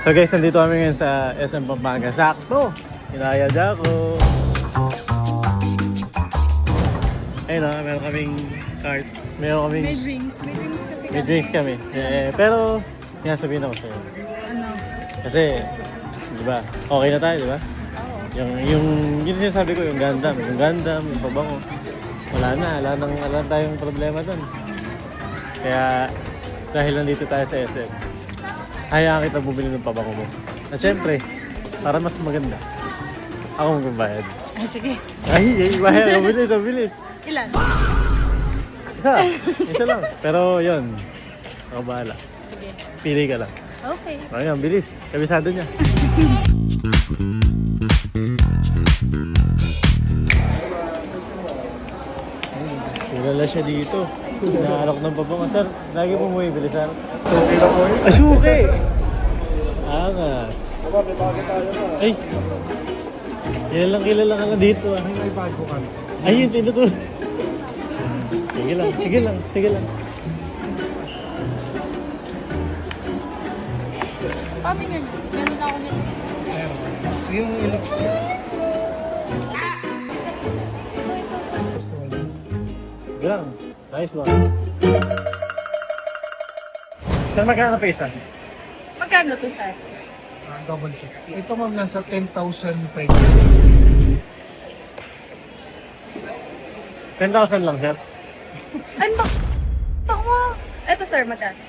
So guys, nandito kami ngayon sa SM Pampanga. Sakto! Inayad ako. Ayun o, meron kaming cart. Meron kaming... May drinks. May drinks kasi May drinks kami. Pero, yan sabihin ako sa'yo. Ano? Kasi, di ba, okay na tayo, di ba? Oo. Yung sinasabi ko, yung Gundam, yung pabango. Wala na tayong problema dun. Kaya, dahil nandito tayo sa SM, hayaan kita bumili ng pabango mo. At syempre, para mas maganda, ako magbabayad. Ah, sige. Ay, bayad. Mabilis. Ilan? Isa lang. Pero yun, ako bahala. Sige. Pili ka lang. Okay. Ayun, bilis. Kabisado niya. Kilala siya dito. Naarok ng pabango. Sir, lagi mo bumibili, sir. Okay na po yun. Asuke! Angas. Diba, may bagay tayo na. Ay! Kilala ka lang dito ah. May bago kami. Ayun, tinutulog. Sige lang. Paano yun? Meron ako nito. Yung elixir. Sige lang. Nice one. Saan magkano pa isa? Magkano to, sir? Double check. Ito ma'am, nasa 10,500. 10,000 lang, sir. Ano ba? Ako. Ito, sir, magkano?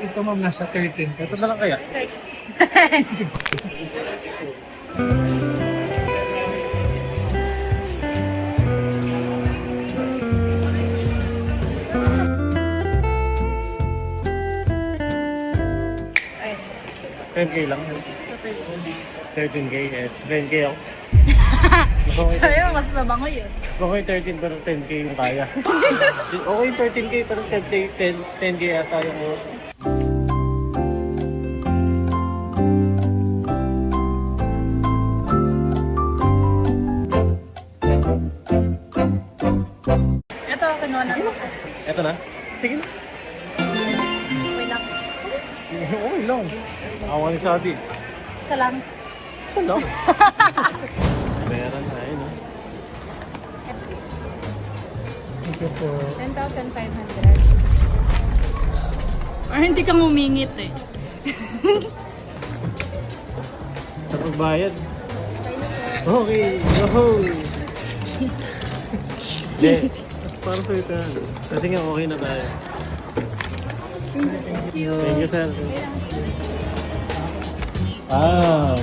Ito ma'am, nasa 13. Ito na lang kaya. Okay. Ayun. 10k lang. Ito yun. 13k, yes. 10k ako. Sabi mo, mas mabango yun. Okay, 13 pero 10k yung kaya. Okay, 13k pero 10k yata yung... Ito, kinuha na ito, sir. Eto na. Sige na. Wait lang. Okay lang. Awan ni Sabis. Isa lang. Ito lang. Meron na yun, no? Thank you po. 10,500. Or hindi ka ngumingit eh. Sa pagbayad. Okay. Yo! Hindi. Para sa'yo ito. Kasi nga okay na tayo. Thank you. Thank you, sir. Wow!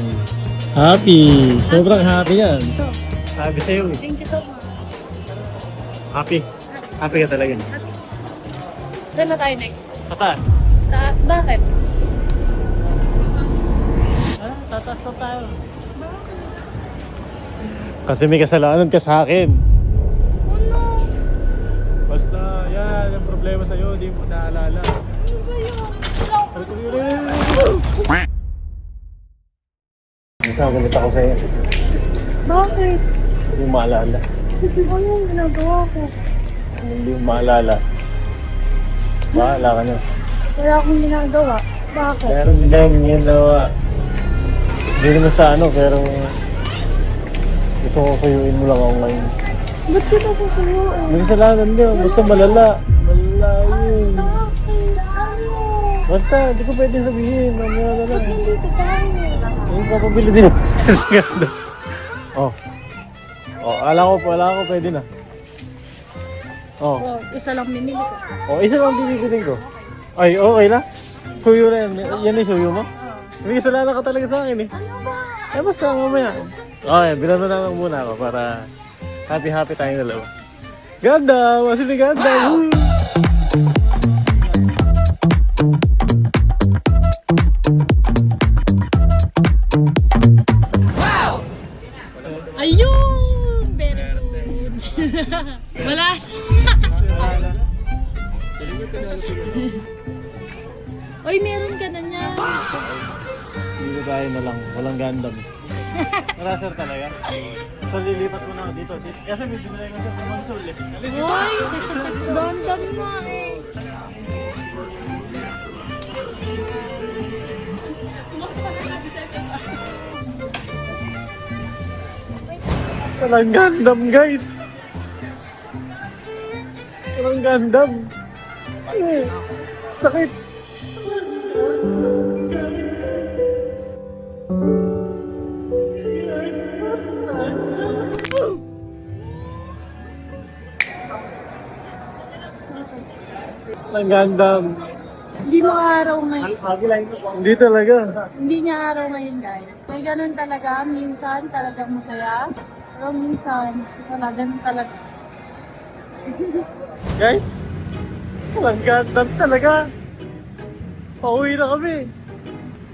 Happy! Sobrang happy yan. Ito. Sabi sa'yo eh. Thank you so much. Happy. Happy ka talaga. Saan na tayo next? Tatas. Taas, bakit? Tatas na tayo. Kasi may kasalanan ka sa akin. Oh no! Basta, yan. Ang problema sa'yo, hindi mo naalala. Ano ba yun? Nagkagalit ako sa'yo. Bakit? Hindi mo maalala. Ano yung ginagawa ko? Hindi mo maalala. Bahala ka na. Wala akong ginagawa. Bakit? Meron lang ginawa. Hindi naman sa ano, pero gusto ko kuyuin mo lang ako ngayon. Ba't kita kukuha May kasalanan din. Basta malala. Malala yun. Bakit? Ano? Basta, hindi ko pwede sabihin. Mamaya na lang. Hindi ko tayo. Ay, papabili din ako sa Ricardo. Oh. Oh, ala ko pwede na. Oh. Oh, isa lang binili ko. Oh, isa lang bibigyan ko. Ay, okay na. Suyo na yan. Yan yung suyo mo? May kasalanan ka talaga sa akin eh. Ano ba? Eh, basta mamaya. Okay, bilang na lang muna ako para happy tayong dalawa. Ganda! Masin ni Ganda! Wow! Ayun! Very good. Wala. Oy, meron ka na niya. Dito tayo na lang. Walang Gundam. Tara sir talaga. So lilipat mo na ako dito. Kasi may dinala ko sa Mansul eh. Hoy! Ganda nga eh. Walang Gundam, guys. Walang Gundam. Eh, sakit. Walang Gundam. Hindi mo araw ngayon. Hindi talaga. Hindi niya araw ngayon, guys. May ganun talaga. Minsan talagang masaya. Pero minsan, wala. Ganun talaga. Guys, walang Gundam talaga. Pauwi na kami.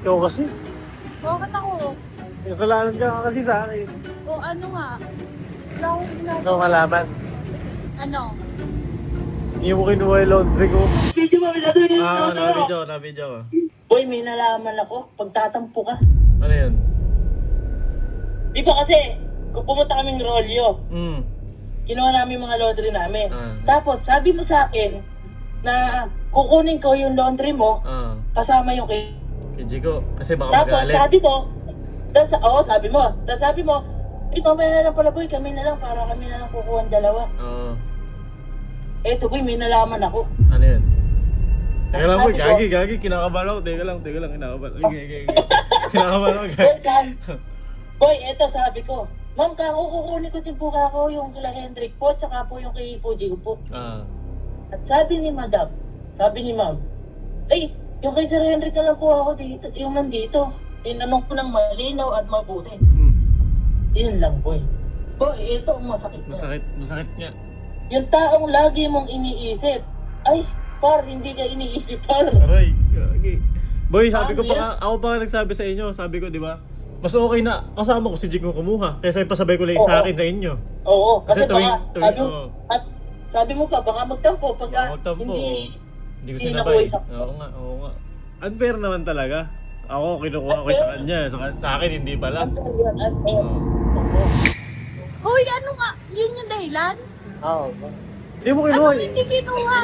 Ikaw kasi. Bakit ako? Kasalanan ka kasi sa akin. O ano nga? Wala akong ginagawa. Gusto mo malaman? Ano? Hindi mo kinuha yung laundry ko. Video ba? Na-video. Boy, may nalaman ako. Pagtatampo ka. Ano yun? Di ba kasi, kung pumunta kaming Rolyo, Hmm. kinuha namin yung mga laundry namin. Ah. Tapos, sabi mo sa akin na kukunin ko yung laundry mo, Ah. kasama yung kay... Kay Jigo. Kasi baka Tapos, magalit. sabi mo, sabi mo, tapos sabi mo, mamaya na lang pala boy, kami na lang, para kami na lang kukuha ang dalawa. Oo. Eto boy, may nalaman ako. Ano yun? Teka lang boy, Sabi ko- gagi, kinakabahan ako. Teka lang, kinakabahan. Okay. Kinakabahan ako, Boy, gagi. boy, eto sabi ko, ma'am, kako kukunin ko din po kako yung kila Hendrik po, tsaka po yung kay Fuji ko po. Ah. At sabi ni madam, sabi ni ma'am, ay, yung kay Sir Hendrik na lang po ako dito, yung nandito. Tinanong ko ng malinaw at mabuti. Hmm. Yun lang, boy. Boy, ito ang masakit na. Masakit nga. Yung taong lagi mong iniisip, ay, par, hindi ka iniisip, par. Aray, gagi. Boy, sabi ko Ano pa, ako pa nga nagsabi sa inyo, sabi ko, di ba? Mas okay na kasama ko si Jigo kumuha kaysa pasabay ko lang sa Oo. akin sa inyo. Oo, Kasi kasi tuwing- baka, tuwing- sabi, oo. at sabi mo pa, baka magtampo pag Magtampo. hindi, Hindi ko hindi sinabay. nakuha sa- Oo nga. Unfair naman talaga. Ako, kinukuha ko sa kanya. Sa akin, hindi pala. Hoy, ano nga? Yun yung dahilan? Oo. Hindi mo kinuha. Ano hindi kinuha?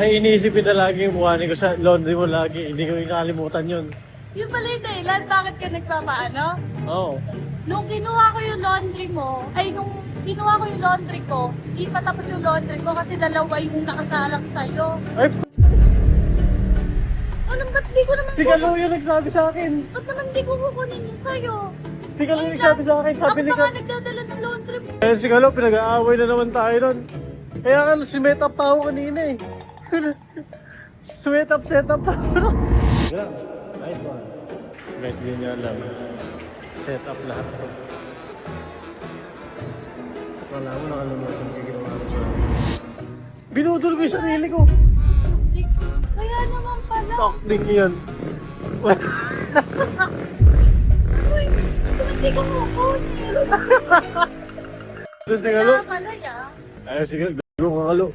Iniisip kita lagi yung kuhanin ko sa laundry mo lagi. Hindi ko inakalimutan yun. Yun pala yung dahilan. Bakit ka nagpapaano? Oo. Nung kinuha ko yung laundry mo, ay nung kinuha ko yung laundry ko, di pa tapos yung laundry ko kasi dalawa yung nakasalang sa'yo. Ay, Anong ba't di ko naman si Galo yung nagsabi sa akin. Ba't naman di ko kukunin yun sa'yo? Si Galo yung nagsabi sa akin. Sabi ni Ako pa nga Galo. nagdadala ng laundry mo. Eh, si Galo, pinag-aaway na naman tayo nun. Kaya ka, si Metap pa ako kanina eh. Set up pa ako. Nice one. Guys, di nyo alam. Set up lahat ko. Wala mo, nakalimutan ko ginawa ko sa akin. Binudol ko yung sarili ko. Kaya naman pala. Taktik yan. Uy, ito hindi ko kukunin. Ano si Galo? Kaya pala ya. Ayaw si Galo. Galo ka Galo.